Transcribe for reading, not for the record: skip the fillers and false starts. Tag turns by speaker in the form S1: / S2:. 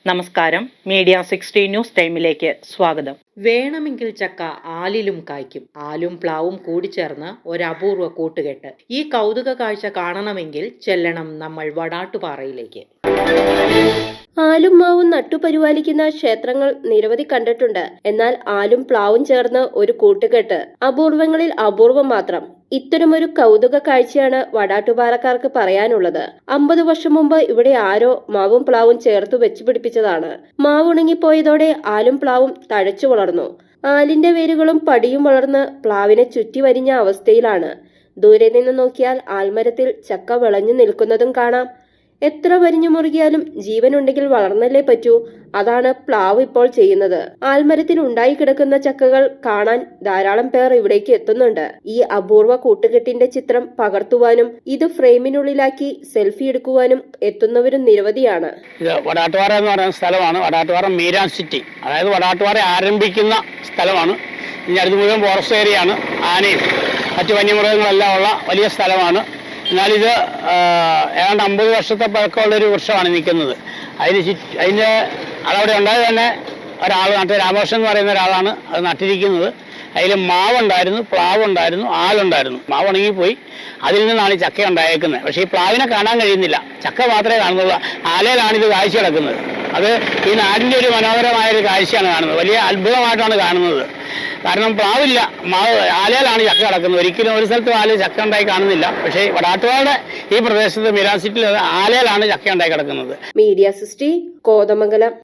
S1: നമസ്കാരം. Media 60 news ടൈമിലേക്ക് സ്വാഗതം. വേണമെങ്കിൽ ചക്ക ആലിലും കായ്ക്കും. ആലും പ്ലാവും കൂടിച്ചേർന്ന് ഒരപൂർവ കൂട്ടുകെട്ട്. ഈ കൗതുക കാഴ്ച കാണണമെങ്കിൽ ചെല്ലണം നമ്മൾ വടാട്ടുപാറയിലേക്ക്.
S2: ആലും മാവും നട്ടുപരിപാലിക്കുന്ന ക്ഷേത്രങ്ങൾ നിരവധി കണ്ടിട്ടുണ്ട്. എന്നാൽ ആലും പ്ലാവും ചേർന്ന് ഒരു കൂട്ടുകെട്ട് അപൂർവങ്ങളിൽ അപൂർവം മാത്രം. ഇത്തരമൊരു കൗതുക കാഴ്ചയാണ് വടാട്ടുപാറക്കാർക്ക് പറയാനുള്ളത്. 50 വർഷം മുമ്പ് ഇവിടെ ആരോ മാവും പ്ലാവും ചേർത്ത് വെച്ച് പിടിപ്പിച്ചതാണ്. മാവ് ഉണങ്ങിപ്പോയതോടെ ആലും പ്ലാവും തഴച്ചു വളർന്നു. ആലിന്റെ വേരുകളും പടിയും വളർന്ന് പ്ലാവിനെ ചുറ്റി വരിഞ്ഞ അവസ്ഥയിലാണ്. ദൂരെ നിന്ന് നോക്കിയാൽ ആൽമരത്തിൽ ചക്ക വിളഞ്ഞു നിൽക്കുന്നതും കാണാം. എത്ര വരിഞ്ഞു മുറുകിയാലും ജീവനുണ്ടെങ്കിൽ വളർന്നല്ലേ പറ്റൂ. അതാണ് പ്ലാവ് ഇപ്പോൾ ചെയ്യുന്നത്. ആൽമരത്തിൽ ഉണ്ടായി കിടക്കുന്ന ചക്കകൾ കാണാൻ ധാരാളം പേർ ഇവിടേക്ക് എത്തുന്നുണ്ട്. ഈ അപൂർവ കൂട്ടുകെട്ടിന്റെ ചിത്രം പകർത്തുവാനും ഇത് ഫ്രെയിമിനുള്ളിലാക്കി സെൽഫി എടുക്കുവാനും എത്തുന്നവരും നിരവധിയാണ്.
S3: ഇത് വടാട്ടുപാറ എന്ന് പറയുന്ന സ്ഥലമാണ്. വടാട്ടുപാറ മീരാൻ സിറ്റി, അതായത് വടാട്ടുപാറ ആരംഭിക്കുന്ന സ്ഥലമാണ്. ഇനി അടുത്ത് മുഴുവൻ ഫോറസ്റ്റ് ഏരിയയാണ്. ആനയും മറ്റു വന്യമൃഗങ്ങളെല്ലാം ഉള്ള വലിയ സ്ഥലമാണ്. എന്നാലിത് ഏതാണ്ട് 50 വർഷത്തെ പഴക്കമുള്ളൊരു വൃക്ഷമാണ് നിൽക്കുന്നത്. അതിൻ്റെ അതവിടെ ഉണ്ടായത് തന്നെ ഒരാൾ രാമകൃഷ്ണൻ എന്ന് പറയുന്ന ഒരാളാണ് അത് നട്ടിരിക്കുന്നത്. അതിൽ മാവുണ്ടായിരുന്നു, പ്ലാവുണ്ടായിരുന്നു, ആലുണ്ടായിരുന്നു. മാവ് ഉണങ്ങിപ്പോയി, അതിൽ നിന്നാണ് ഈ ചക്ക ഉണ്ടായേക്കുന്നത്. പക്ഷേ ഈ പ്ലാവിനെ കാണാൻ കഴിയുന്നില്ല, ചക്ക മാത്രമേ കാണുന്നുള്ളൂ. ആലയിലാണ് ഇത് കാഴ്ച കിടക്കുന്നത്. അത് ഈ നാടിൻ്റെ ഒരു മനോഹരമായൊരു കാഴ്ചയാണ് കാണുന്നത്. വലിയ അത്ഭുതമായിട്ടാണ് കാണുന്നത്. കാരണം പ്ലാവില്ല, ആലയിലാണ് ചക്ക കിടക്കുന്നത്. ഒരിക്കലും ഒരു സ്ഥലത്തും ആല ചക്ക ഉണ്ടായി കാണുന്നില്ല. പക്ഷേ വടാട്ടുപാറയുടെ ഈ പ്രദേശത്ത് മീരാൻ സിറ്റിയിൽ ആലയിലാണ് ചക്ക ഉണ്ടായി കിടക്കുന്നത്.
S2: മീഡിയ 60 കോതമംഗലം.